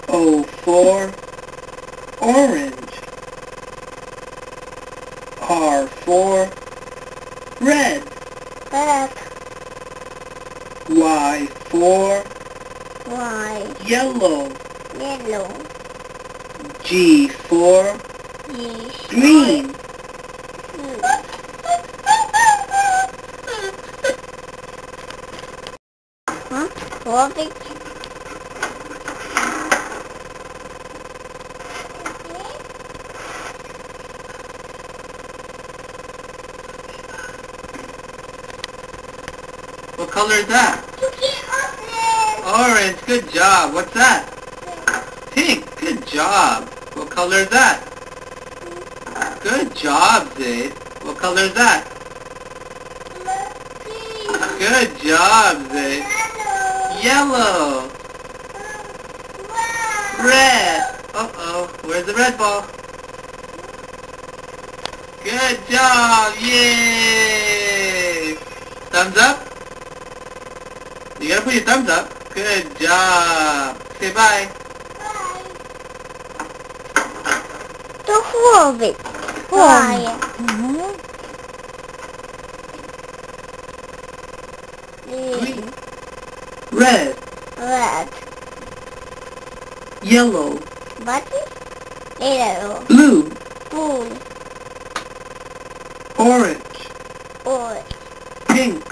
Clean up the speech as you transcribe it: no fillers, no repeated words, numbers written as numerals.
O for orange. R for red. Red. Y for White. yellow. Yellow. G for Yes. green. Huh? What? What color is that? Orange. Good job. What's that? Pink. Good job. What color is that? Good job, Zaid. What color is that? Good job, Zaid. Yellow. Red. Uh-oh. Where's the red ball? Good job. Yay. Thumbs up. You gotta put your thumbs up. Good job. Say bye. The hobbit. Why? Green. Red. Red. Yellow. What? Yellow. Blue. Blue. Orange. Orange. Pink.